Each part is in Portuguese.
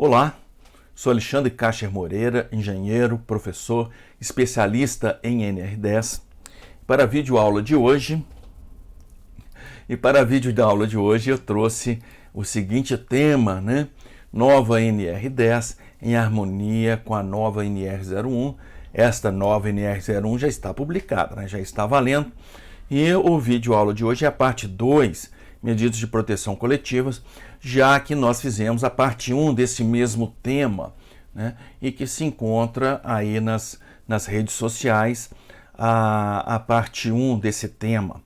Olá, sou Alexandre Cacher Moreira, engenheiro, professor, especialista em NR10. Para a videoaula de hoje, eu trouxe o seguinte tema, né? Nova NR10 em harmonia com a nova NR01. Esta nova NR01 já está publicada, né? Já está valendo. E o videoaula de hoje é a parte 2, medidas de proteção coletivas, já que nós fizemos a parte 1 desse mesmo tema, né? E que se encontra aí nas redes sociais, a parte 1 desse tema.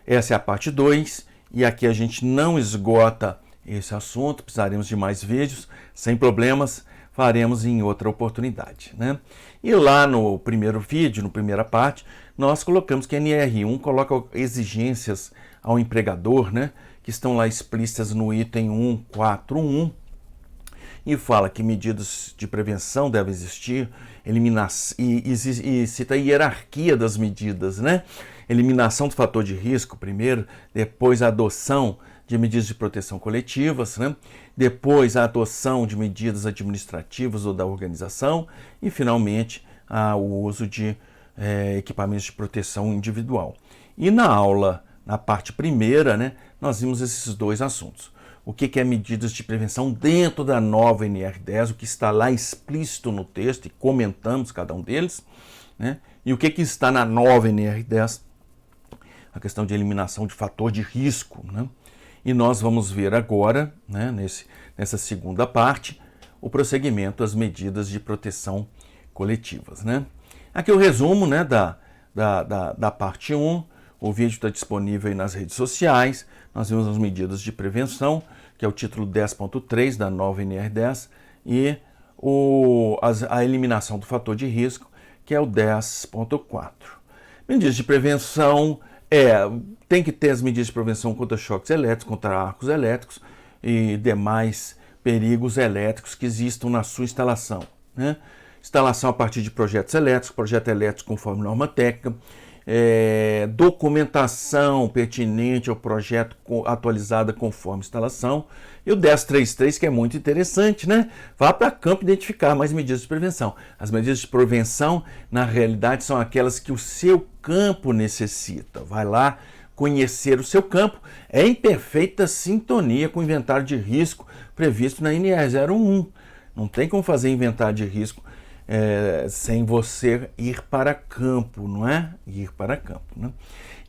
Essa é a parte 2, e aqui a gente não esgota esse assunto, precisaremos de mais vídeos, sem problemas, faremos em outra oportunidade, né? E lá no primeiro vídeo, na primeira parte, nós colocamos que a NR1 coloca exigências ao empregador, né, que estão lá explícitas no item 141, e fala que medidas de prevenção devem existir, e cita a hierarquia das medidas, né? Eliminação do fator de risco primeiro, depois a adoção de medidas de proteção coletivas, né? Depois a adoção de medidas administrativas ou da organização e, finalmente, o uso de equipamentos de proteção individual. E na aula, na parte primeira, né, nós vimos esses dois assuntos. O que é medidas de prevenção dentro da nova NR10, o que está lá explícito no texto, e comentamos cada um deles, né? E o que está na nova NR10, a questão de eliminação de fator de risco, né? E nós vamos ver agora, né, nessa segunda parte, o prosseguimento das medidas de proteção coletivas, né? Aqui o resumo, né, da parte 1, o vídeo está disponível aí nas redes sociais, nós vimos as medidas de prevenção, que é o título 10.3 da nova NR10, e a eliminação do fator de risco, que é o 10.4. Medidas de prevenção, tem que ter as medidas de prevenção contra choques elétricos, contra arcos elétricos e demais perigos elétricos que existam na sua instalação, né? Instalação a partir de projetos elétricos conforme norma técnica, documentação pertinente ao projeto atualizada conforme instalação, e o 10.3.3, que é muito interessante, né? Vá para campo identificar mais medidas de prevenção. As medidas de prevenção, na realidade, são aquelas que o seu campo necessita. Vai lá conhecer o seu campo, em perfeita sintonia com o inventário de risco previsto na NR01. Não tem como fazer inventário de risco sem você ir para campo, não é? Ir para campo, né?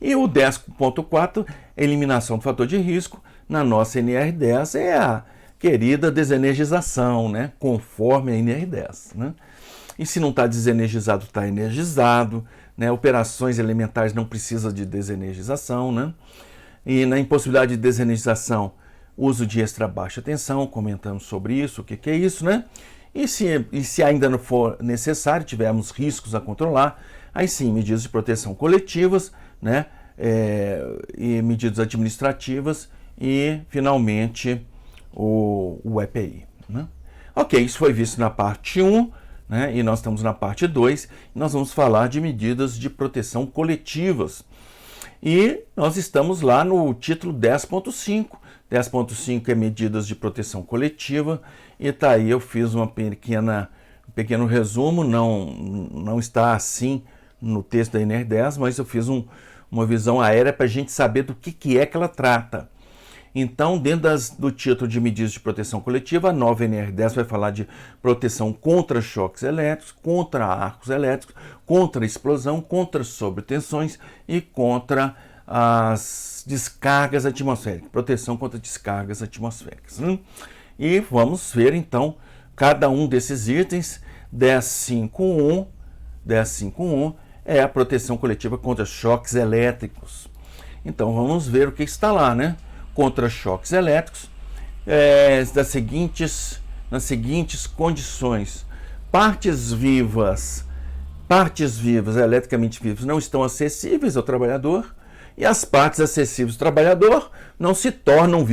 E o 10.4, eliminação do fator de risco, na nossa NR10 é a querida desenergização, né? Conforme a NR10, né? E se não está desenergizado, está energizado, né? Operações elementares não precisam de desenergização, né? E na impossibilidade de desenergização, uso de extra baixa tensão, comentamos sobre isso, o que é isso, né? E se ainda não for necessário, tivermos riscos a controlar, aí sim, medidas de proteção coletivas, né? E medidas administrativas e, finalmente, o EPI, né? Ok, isso foi visto na parte 1, né? E nós estamos na parte 2, e nós vamos falar de medidas de proteção coletivas. E nós estamos lá no título 10.5. 10.5 é medidas de proteção coletiva, e tá aí, eu fiz um pequeno resumo, não está assim no texto da NR10, mas eu fiz uma visão aérea para a gente saber do que é que ela trata. Então, dentro do título de medidas de proteção coletiva, a nova NR10 vai falar de proteção contra choques elétricos, contra arcos elétricos, contra explosão, contra sobretensões e contra as descargas atmosféricas, proteção contra descargas atmosféricas, né? E vamos ver então cada um desses itens. 10.5.1 é a proteção coletiva contra choques elétricos. Então vamos ver o que está lá, né? Contra choques elétricos, nas seguintes condições: partes vivas eletricamente vivas não estão acessíveis ao trabalhador, e as partes acessíveis ao trabalhador não estão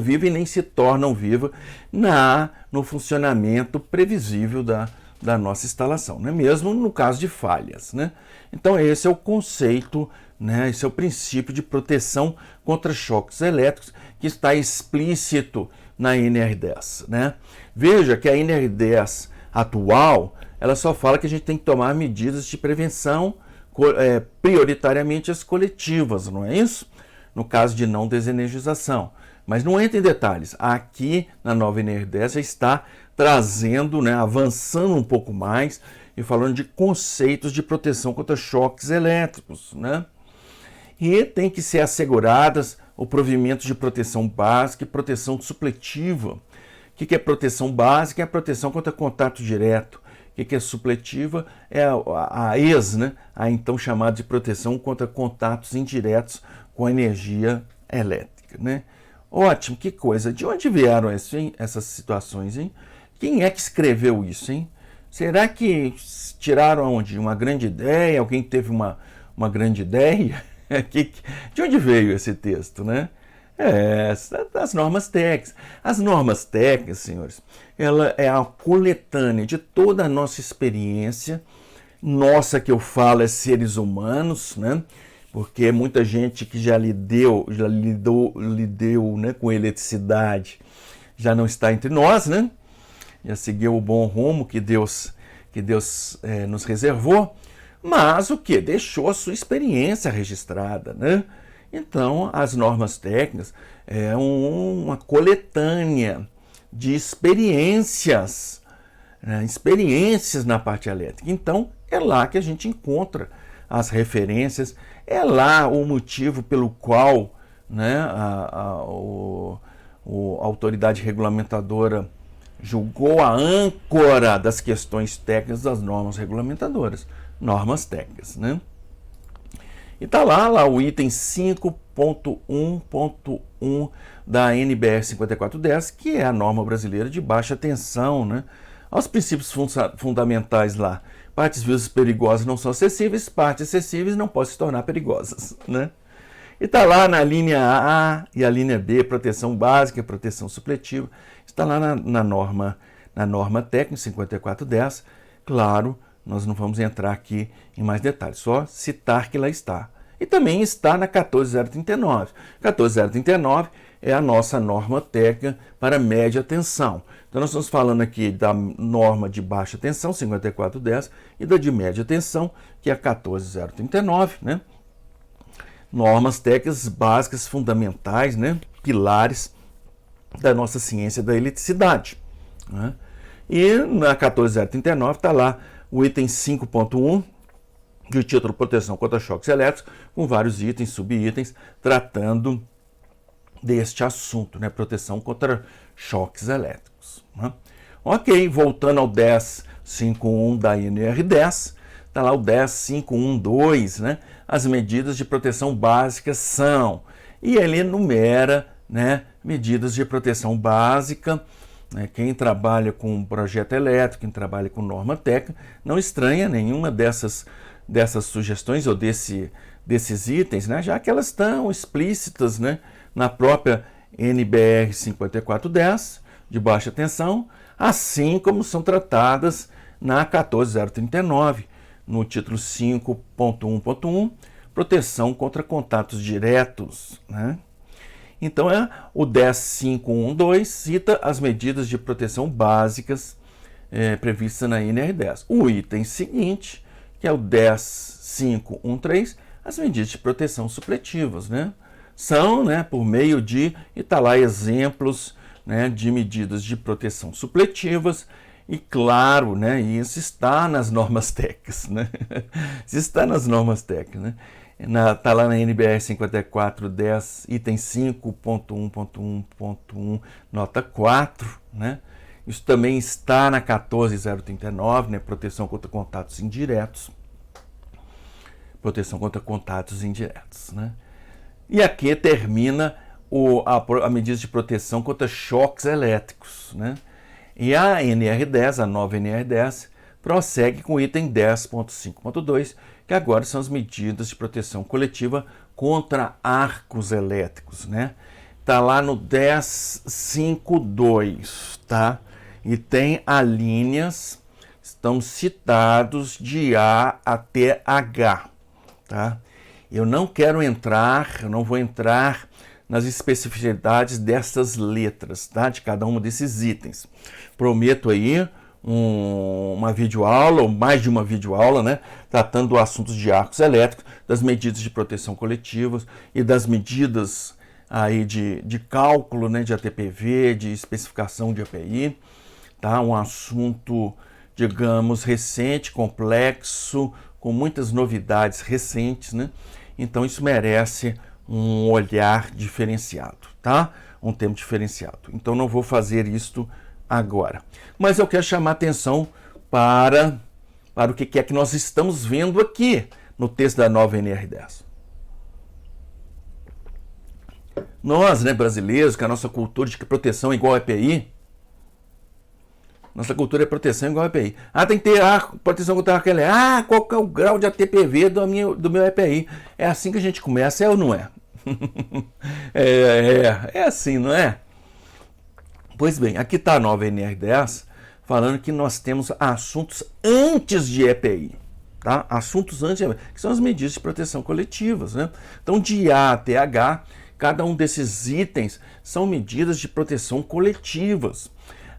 vivas e nem se tornam vivas no funcionamento previsível da nossa instalação, né? Mesmo no caso de falhas, né? Então esse é o conceito, né? Esse é o princípio de proteção contra choques elétricos que está explícito na NR10, né? Veja que a NR10 atual, ela só fala que a gente tem que tomar medidas de prevenção, prioritariamente as coletivas, não é isso? No caso de não desenergização. Mas não entra em detalhes. Aqui na nova NR10 já está trazendo, né, avançando um pouco mais e falando de conceitos de proteção contra choques elétricos, né? E tem que ser asseguradas o provimento de proteção básica e proteção supletiva. O que é proteção básica? É a proteção contra contato direto. O que é supletiva? É a né? A então chamada de proteção contra contatos indiretos com energia elétrica, né? Ótimo, que coisa. De onde vieram essas situações, hein? Quem é que escreveu isso, hein? Será que tiraram onde? Uma grande ideia? Alguém teve uma grande ideia? De onde veio esse texto, né? Das normas técnicas. As normas técnicas, senhores, ela é a coletânea de toda a nossa experiência, nossa que eu falo é seres humanos, né? Porque muita gente que já lidou, né, com eletricidade já não está entre nós, né? Já seguiu o bom rumo que Deus nos reservou, mas o que? Deixou a sua experiência registrada, né? Então, as normas técnicas é uma coletânea de experiências, né? Experiências na parte elétrica. Então, é lá que a gente encontra as referências, é lá o motivo pelo qual, né, a autoridade regulamentadora julgou a âncora das questões técnicas das normas regulamentadoras, normas técnicas, né? E está lá o item 5.1.1 da NBR 5410, que é a norma brasileira de baixa tensão, né? Aos princípios fundamentais lá. Partes vivas perigosas não são acessíveis, partes acessíveis não podem se tornar perigosas, né? E está lá na linha A e a linha B, proteção básica e proteção supletiva. Está lá na norma técnica 5410. Claro, nós não vamos entrar aqui em mais detalhes, só citar que lá está. E também está na 14039. 14039 é a nossa norma técnica para média tensão. Então nós estamos falando aqui da norma de baixa tensão, 5410, e da de média tensão, que é a 14039, né? Normas técnicas básicas, fundamentais, né? Pilares da nossa ciência da eletricidade, né? E na 14039 está lá o item 5.1 do título Proteção contra Choques Elétricos, com vários itens, subitens, tratando deste assunto, né? Proteção contra choques elétricos, né? Ok, voltando ao 10.5.1 da NR10, está lá o 10.5.1.2, né? As medidas de proteção básicas são, e ele enumera, né, medidas de proteção básica, né? Quem trabalha com projeto elétrico, quem trabalha com norma técnica, não estranha nenhuma dessas sugestões ou desses itens, né? Já que elas estão explícitas, né, na própria NBR 5410, de baixa tensão, assim como são tratadas na 14039, no título 5.1.1, proteção contra contatos diretos, né? Então, o 10.5.1.2 cita as medidas de proteção básicas previstas na NR10. O item seguinte, que é o 10.5.1.3, as medidas de proteção supletivas, né? São, né, por meio de, e está lá exemplos, né, de medidas de proteção supletivas, e claro, né, isso está nas normas técnicas, né? Isso está nas normas técnicas, né? Está lá na NBR 5410, item 5.1.1.1, nota 4, né? Isso também está na 14039, né, proteção contra contatos indiretos. Proteção contra contatos indiretos, né? E aqui termina a medida de proteção contra choques elétricos, né? E a NR10, a nova NR10, prossegue com o item 10.5.2, que agora são as medidas de proteção coletiva contra arcos elétricos, né? Tá lá no 10.5.2, tá? E tem alíneas, estão citados de A até H, tá? Eu não vou entrar nas especificidades dessas letras, tá? De cada um desses itens. Prometo aí uma videoaula, ou mais de uma videoaula, né? Tratando do assunto de arcos elétricos, das medidas de proteção coletivas e das medidas aí de cálculo, né? De ATPV, de especificação de API, tá? Um assunto, digamos, recente, complexo, com muitas novidades recentes, né? Então isso merece um olhar diferenciado, tá? Um tempo diferenciado. Então não vou fazer isto agora. Mas eu quero chamar a atenção para o que é que nós estamos vendo aqui no texto da nova NR10. Nós, né, brasileiros, com a nossa cultura de que proteção é igual a EPI, nossa cultura é proteção igual a EPI. Tem que ter proteção contra arco elétrico. Qual que é o grau de ATPV do meu EPI? É assim que a gente começa, é ou não é? É assim, não é? Pois bem, aqui está a nova NR10 falando que nós temos assuntos antes de EPI. Tá? Assuntos antes de EPI, que são as medidas de proteção coletivas. Né? Então, de A até H, cada um desses itens são medidas de proteção coletivas.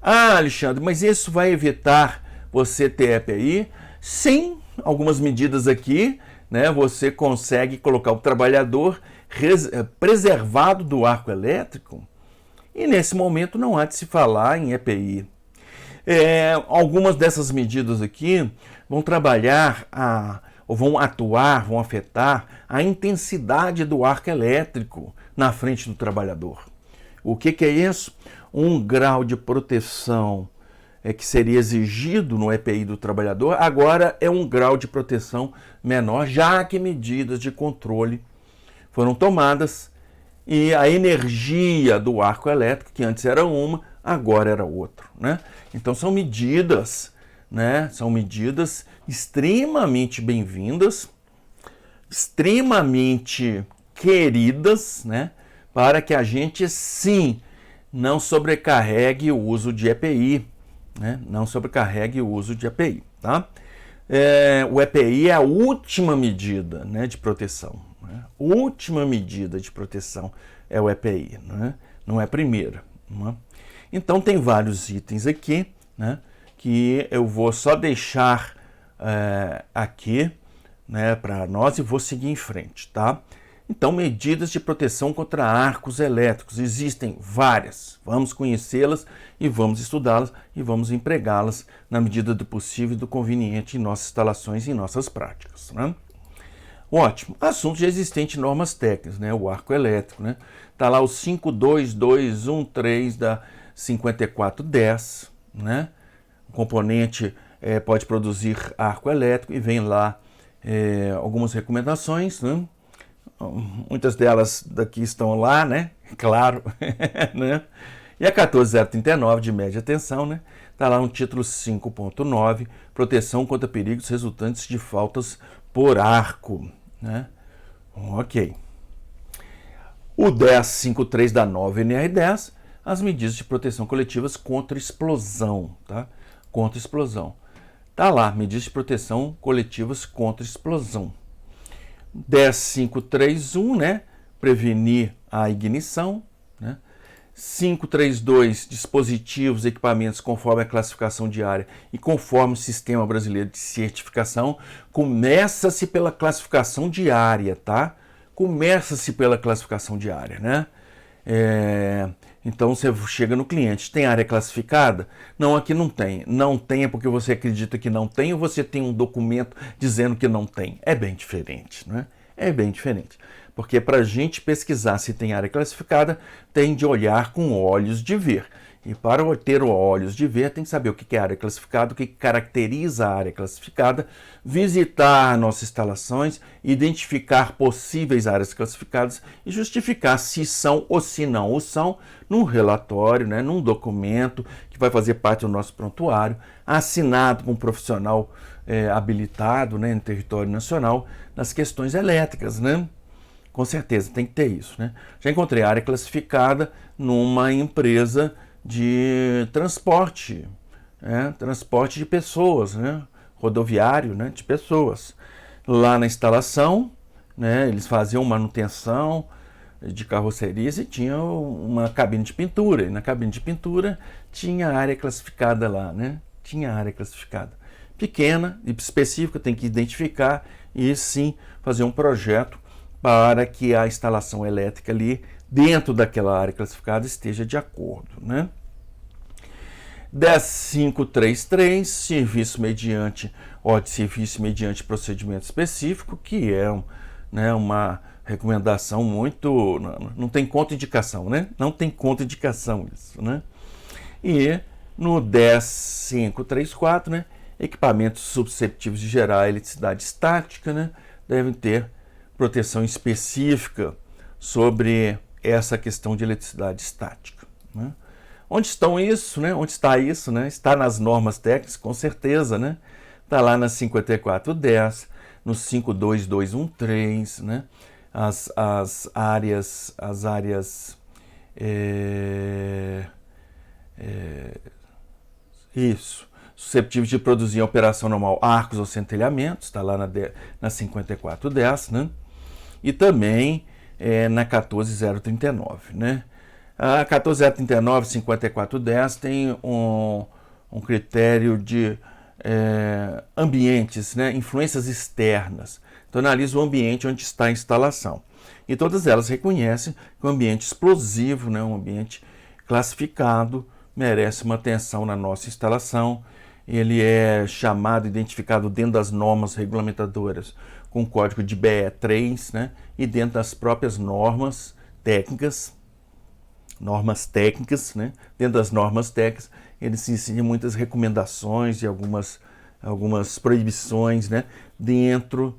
Alexandre, mas isso vai evitar você ter EPI? Sim, algumas medidas aqui, né, você consegue colocar o trabalhador preservado do arco elétrico e nesse momento não há de se falar em EPI. Algumas dessas medidas aqui vão trabalhar, ou vão atuar, vão afetar a intensidade do arco elétrico na frente do trabalhador. O que é isso? Um grau de proteção que seria exigido no EPI do trabalhador, agora é um grau de proteção menor, já que medidas de controle foram tomadas e a energia do arco elétrico, que antes era uma, agora era outra. Né? Então são medidas, né? São medidas extremamente bem-vindas, extremamente queridas, né? Para que a gente, sim, não sobrecarregue o uso de EPI, né? Não sobrecarregue o uso de EPI, tá? O EPI é a última medida, né, de proteção. Né? Última medida de proteção é o EPI, né? Não é a primeira. Né? Então tem vários itens aqui, né, que eu vou só deixar aqui, né, para nós e vou seguir em frente, tá? Então, medidas de proteção contra arcos elétricos. Existem várias. Vamos conhecê-las e vamos estudá-las e vamos empregá-las na medida do possível e do conveniente em nossas instalações e em nossas práticas. Né? Ótimo. Assunto já existente em normas técnicas, né? O arco elétrico. Né? Tá lá o 52213 da 5410. Né? O componente pode produzir arco elétrico e vem lá algumas recomendações, né? Muitas delas daqui estão lá, né? Claro. Né? E a 14039 de média tensão, né? Está lá no título 5.9, proteção contra perigos resultantes de faltas por arco. Né? Ok. O 1053 da nova NR10, as medidas de proteção coletivas contra explosão. Tá? Contra explosão. Está lá, medidas de proteção coletivas contra explosão. 10531, né? Prevenir a ignição. Né? 532, dispositivos e equipamentos conforme a classificação diária e conforme o Sistema Brasileiro de Certificação. Começa-se pela classificação diária, tá? Começa-se pela classificação diária, né? Então você chega no cliente, tem área classificada? Não, aqui não tem. Não tem é porque você acredita que não tem ou você tem um documento dizendo que não tem. É bem diferente, né? É bem diferente. Porque para a gente pesquisar se tem área classificada, tem de olhar com olhos de ver. E para ter olhos de ver, tem que saber o que é área classificada, o que caracteriza a área classificada, visitar nossas instalações, identificar possíveis áreas classificadas e justificar se são ou se não o são, num relatório, né, num documento que vai fazer parte do nosso prontuário, assinado por um profissional habilitado, né, no território nacional, nas questões elétricas, né? Com certeza, tem que ter isso, né? Já encontrei área classificada numa empresa de transporte, né? Transporte de pessoas, né? Rodoviário, né? De pessoas. Lá na instalação, né? Eles faziam manutenção de carrocerias e tinha uma cabine de pintura. E na cabine de pintura tinha área classificada lá, né? Tinha área classificada. Pequena e específica, tem que identificar e sim fazer um projeto para que a instalação elétrica ali dentro daquela área classificada esteja de acordo, né? 10533, serviço mediante procedimento específico, que é uma recomendação muito... Não tem contraindicação, né? Não tem contraindicação isso, né? E no 10534, né? Equipamentos susceptíveis de gerar eletricidade estática, né? Devem ter proteção específica sobre essa questão de eletricidade estática, né? Onde estão isso, né? Onde está isso, né? Está nas normas técnicas, com certeza, né? Está lá na 5410, no 52213, né? As áreas susceptíveis de produzir em operação normal arcos ou centelhamentos, está lá na 5410, né? E também na 14039, né? A 14039, 5410 tem um critério de ambientes, né? Influências externas. Então analisa o ambiente onde está a instalação. E todas elas reconhecem que o ambiente explosivo, né? Um ambiente classificado, merece uma atenção na nossa instalação. Ele é chamado, identificado dentro das normas regulamentadoras com o código de BE3, né? E dentro das próprias normas técnicas, né? Dentro das normas técnicas, eles ensinam muitas recomendações e algumas proibições, né? Dentro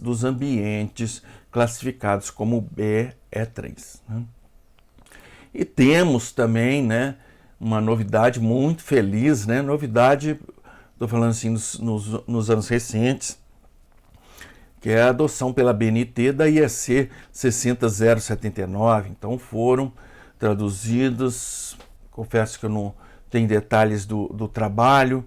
dos ambientes classificados como BE3, né? E temos também, né, uma novidade muito feliz, né? Novidade, estou falando assim nos anos recentes, que é a adoção pela BNT da IEC 60079. Então foram traduzidos, confesso que eu não tenho detalhes do trabalho,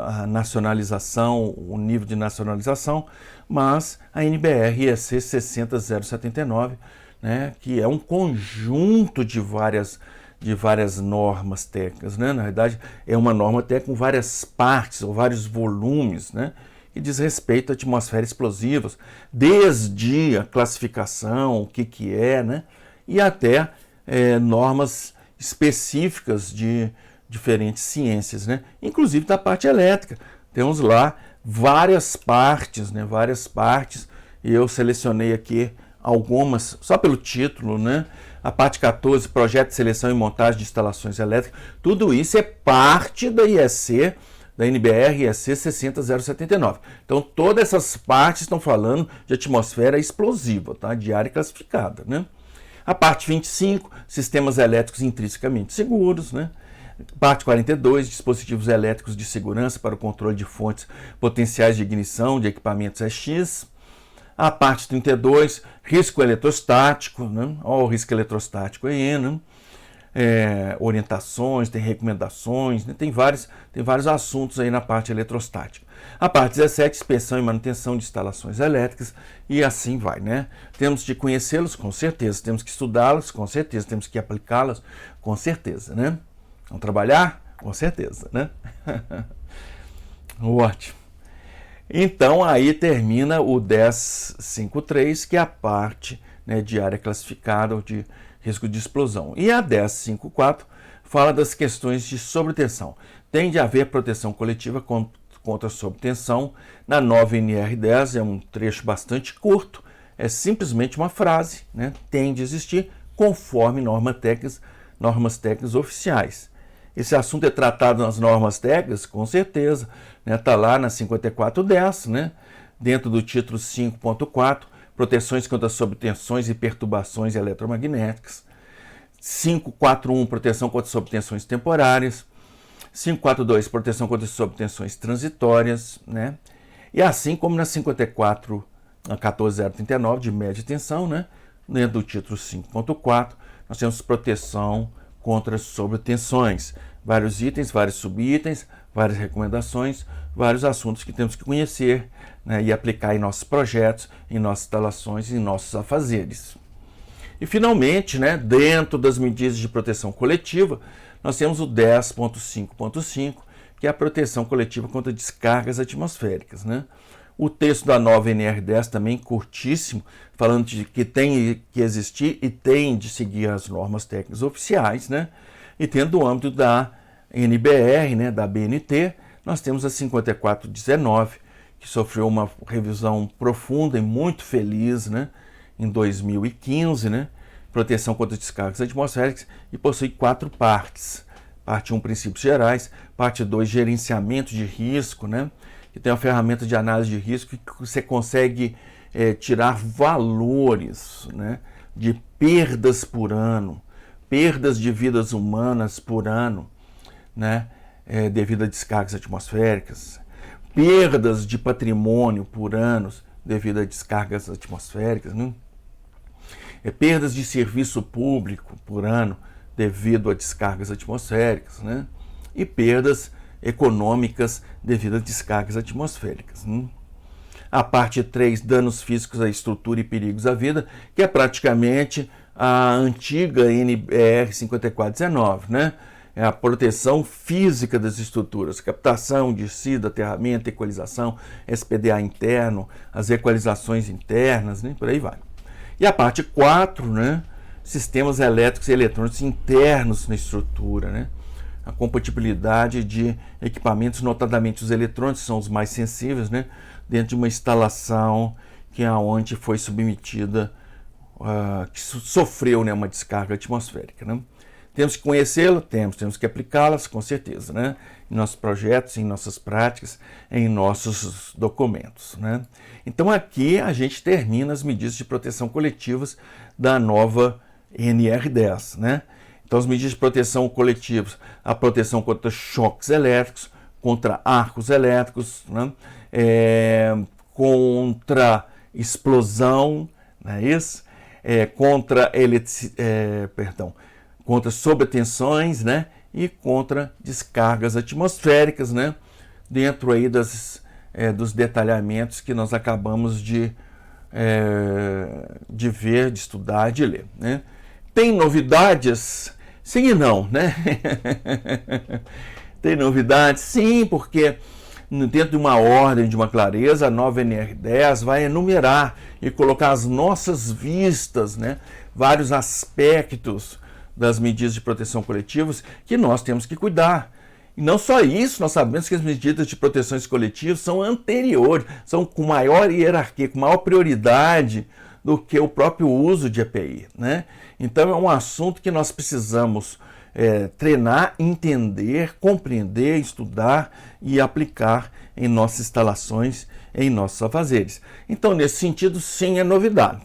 a nacionalização, o nível de nacionalização, mas a NBR IEC 60079, né, que é um conjunto de várias normas técnicas, né? Na verdade, é uma norma técnica com várias partes ou vários volumes, né? Que diz respeito à atmosfera explosiva, desde a classificação, o que é, né? E até normas específicas de diferentes ciências, né? Inclusive da parte elétrica. Temos lá várias partes, né? Várias partes, e eu selecionei aqui algumas, só pelo título, né? A parte 14, projeto de seleção e montagem de instalações elétricas, tudo isso é parte da IEC, da NBR IEC 60079. Então, todas essas partes estão falando de atmosfera explosiva, tá? De área classificada, né? A parte 25, sistemas elétricos intrinsecamente seguros, né? Parte 42, dispositivos elétricos de segurança para o controle de fontes potenciais de ignição de equipamentos EX. A parte 32, risco eletrostático, né? Olha o risco eletrostático aí, né? Orientações, tem recomendações, né? Tem vários assuntos aí na parte eletrostática. A parte 17, inspeção e manutenção de instalações elétricas, e assim vai, né? Temos de conhecê-los, com certeza, temos que estudá-los, com certeza, temos que aplicá-los, com certeza, né? Vamos trabalhar? Com certeza, né? Ótimo. Então, aí termina o 1053, que é a parte, né, de área classificada ou de risco de explosão. E a 1054 fala das questões de sobretensão. Tem de haver proteção coletiva contra a sobretensão. Na nova NR10 é um trecho bastante curto, é simplesmente uma frase, né? Tem de existir conforme normas técnicas oficiais. Esse assunto é tratado nas normas técnicas, com certeza, né? Tá lá na 5410, né? Dentro do título 5.4, proteções contra sobretensões e perturbações eletromagnéticas. 541, proteção contra sobretensões temporárias. 542, proteção contra sobretensões transitórias, né? E assim como na 54, na 14039, de média tensão, né? Dentro do título 5.4, nós temos proteção contra sobretensões. Vários itens, vários subitens, várias recomendações, vários assuntos que temos que conhecer, né, e aplicar em nossos projetos, em nossas instalações e em nossos afazeres. E, finalmente, né, dentro das medidas de proteção coletiva, nós temos o 10.5.5, que é a proteção coletiva contra descargas atmosféricas, né? O texto da nova NR10 também curtíssimo, falando de que tem que existir e tem de seguir as normas técnicas oficiais, né? E tendo o âmbito da NBR, né, da BNT, nós temos a 5419, que sofreu uma revisão profunda e muito feliz, né, em 2015, né? Proteção contra descargas atmosféricas, e possui 4 partes. Parte 1, princípios gerais. Parte 2, gerenciamento de risco, né? Que tem uma ferramenta de análise de risco que você consegue tirar valores, né, de perdas por ano, perdas de vidas humanas por ano, né, devido a descargas atmosféricas, perdas de patrimônio por ano devido a descargas atmosféricas, né? Perdas de serviço público por ano devido a descargas atmosféricas, né? E perdas econômicas devido a descargas atmosféricas, né? A parte 3, danos físicos à estrutura e perigos à vida, que é praticamente a antiga NBR 5419, né? É a proteção física das estruturas, captação, descida, aterramento, equalização, SPDA interno, as equalizações internas, né? Por aí vai. E a parte 4, né? Sistemas elétricos e eletrônicos internos na estrutura, né? A compatibilidade de equipamentos, notadamente os eletrônicos, são os mais sensíveis, né? Dentro de uma instalação que é onde foi submetida, que sofreu, né, uma descarga atmosférica, né? Temos que conhecê-la? Temos que aplicá-las, com certeza, né? Em nossos projetos, em nossas práticas, em nossos documentos, né? Então aqui a gente termina as medidas de proteção coletivas da nova NR10, né? Então as medidas de proteção coletivas, a proteção contra choques elétricos, contra arcos elétricos, né? Contra explosão, não é isso? Contra sobretensões, né? E contra descargas atmosféricas, né? Dentro aí dos detalhamentos que nós acabamos de ver, de estudar, de ler, né? Tem novidades? Sim e não, né? Tem novidades? Sim, porque dentro de uma ordem, de uma clareza, a nova NR10 vai enumerar e colocar as nossas vistas, né? Vários aspectos das medidas de proteção coletivas que nós temos que cuidar. E não só isso, nós sabemos que as medidas de proteções coletivas são anteriores, são com maior hierarquia, com maior prioridade do que o próprio uso de EPI, né? Então é um assunto que nós precisamos treinar, entender, compreender, estudar e aplicar em nossas instalações, em nossos afazeres. Então, nesse sentido, sim, é novidade.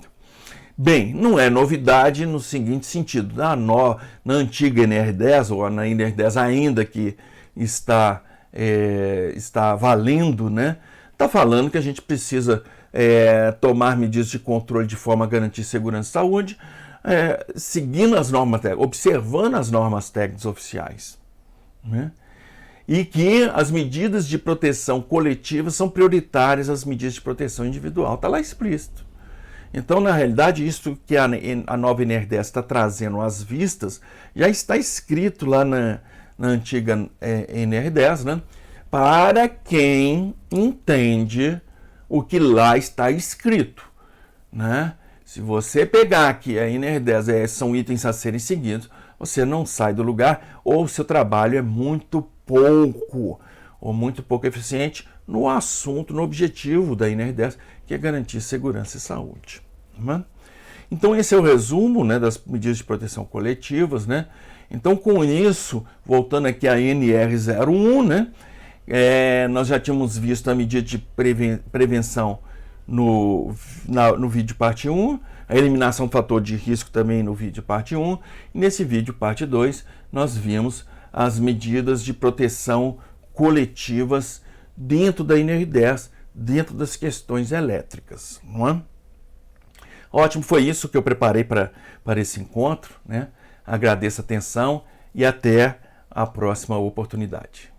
Bem, não é novidade no seguinte sentido: na antiga NR10, ou na NR10 ainda que está valendo, né? Está falando que a gente precisa tomar medidas de controle de forma a garantir segurança e saúde, seguindo as normas técnicas, observando as normas técnicas oficiais, né? E que as medidas de proteção coletiva são prioritárias às medidas de proteção individual. Está lá explícito. Então, na realidade, isso que a nova NR10 está trazendo às vistas, já está escrito lá na antiga NR10, né? Para quem entende o que lá está escrito, né? Se você pegar aqui a NR10, são itens a serem seguidos, você não sai do lugar, ou o seu trabalho é muito pouco, ou muito pouco eficiente no assunto, no objetivo da NR10, que é garantir segurança e saúde, né? Então esse é o resumo, né, das medidas de proteção coletivas, né? Então com isso, voltando aqui à NR01, né, nós já tínhamos visto a medida de prevenção no vídeo parte 1, a eliminação do fator de risco também no vídeo parte 1, e nesse vídeo parte 2 nós vimos as medidas de proteção coletivas dentro da NR10, dentro das questões elétricas, não é? Ótimo, foi isso que eu preparei para esse encontro, né? Agradeço a atenção e até a próxima oportunidade.